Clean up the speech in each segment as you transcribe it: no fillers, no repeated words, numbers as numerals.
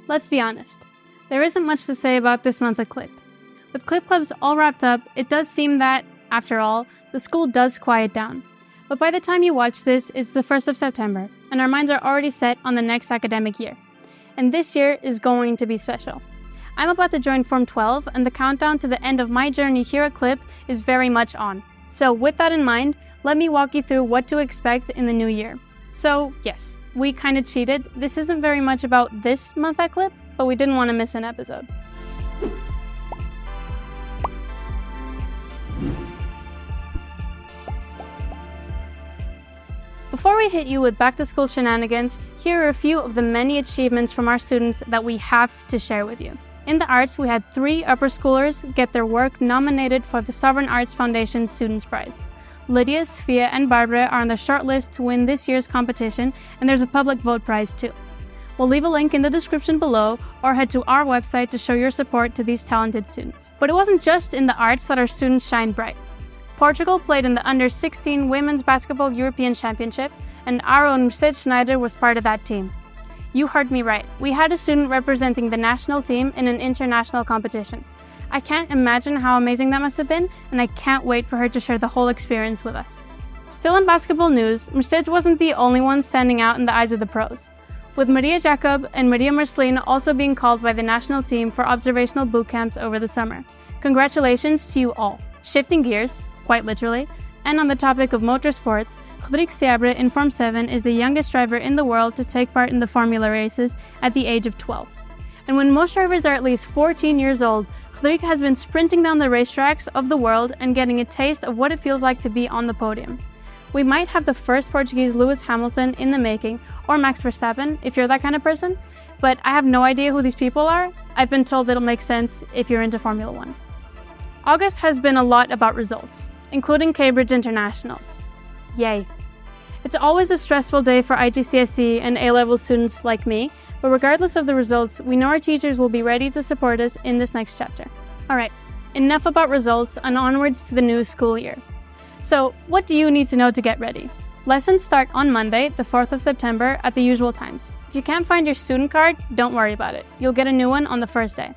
Let's be honest, there isn't much to say about this month of Clip. With Clip Clubs all wrapped up, it does seem that, after all, the school does quiet down. But by the time you watch this, it's the 1st of September, and our minds are already set on the next academic year. And this year is going to be special. I'm about to join Form 12, and the countdown to the end of my journey here at Clip is very much on. So with that in mind, let me walk you through what to expect in the new year. So yes, we kinda cheated. This isn't very much about this month at Clip, but we didn't want to miss an episode. Before we hit you with back-to-school shenanigans, here are a few of the many achievements from our students that we have to share with you. In the arts, we had 3 upper schoolers get their work nominated for the Sovereign Arts Foundation Students' Prize. Lydia, Sofia, and Barbara are on the shortlist to win this year's competition, and there's a public vote prize too. We'll leave a link in the description below, or head to our website to show your support to these talented students. But it wasn't just in the arts that our students shined bright. Portugal played in the Under-16 Women's Basketball European Championship, and our own Mercedes Schneider was part of that team. You heard me right. We had a student representing the national team in an international competition. I can't imagine how amazing that must have been, and I can't wait for her to share the whole experience with us. Still in basketball news, Mercedes wasn't the only one standing out in the eyes of the pros, with Maria Jacob and Maria Marcelina also being called by the national team for observational boot camps over the summer. Congratulations to you all. Shifting gears, quite literally, and on the topic of motorsports, Rodrigo Seabra in Form 7 is the youngest driver in the world to take part in the Formula races at the age of 12. And when most drivers are at least 14 years old, Rodrigo has been sprinting down the racetracks of the world and getting a taste of what it feels like to be on the podium. We might have the first Portuguese Lewis Hamilton in the making, or Max Verstappen, if you're that kind of person, but I have no idea who these people are. I've been told it'll make sense if you're into Formula 1. August has been a lot about results, including Cambridge International. Yay. It's always a stressful day for IGCSE and A-level students like me, but regardless of the results, we know our teachers will be ready to support us in this next chapter. Alright, enough about results and onwards to the new school year. So, what do you need to know to get ready? Lessons start on Monday, the 4th of September, at the usual times. If you can't find your student card, don't worry about it. You'll get a new one on the first day.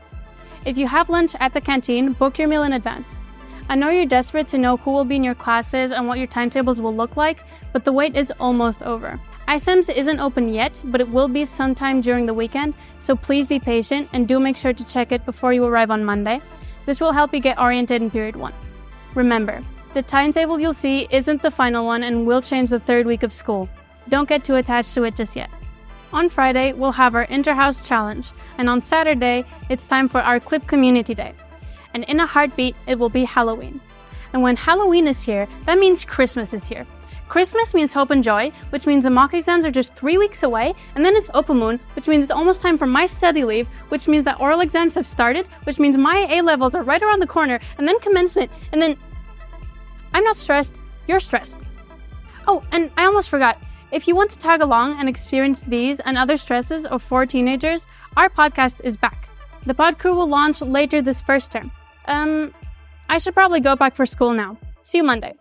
If you have lunch at the canteen, book your meal in advance. I know you're desperate to know who will be in your classes and what your timetables will look like, but the wait is almost over. ISEMS isn't open yet, but it will be sometime during the weekend, so please be patient and do make sure to check it before you arrive on Monday. This will help you get oriented in period 1. Remember, the timetable you'll see isn't the final one and will change the 3rd week of school. Don't get too attached to it just yet. On Friday, we'll have our Interhouse Challenge, and on Saturday, it's time for our Clip Community Day. And in a heartbeat, it will be Halloween. And when Halloween is here, that means Christmas is here. Christmas means hope and joy, which means the mock exams are just 3 weeks away, and then it's Open which means it's almost time for my study leave, which means that oral exams have started, which means my A-levels are right around the corner, and then commencement, and then... I'm not stressed, you're stressed. Oh, and I almost forgot. If you want to tag along and experience these and other stresses of 4 teenagers, our podcast is back. The pod crew will launch later this first term. I should probably go back for school now. See you Monday.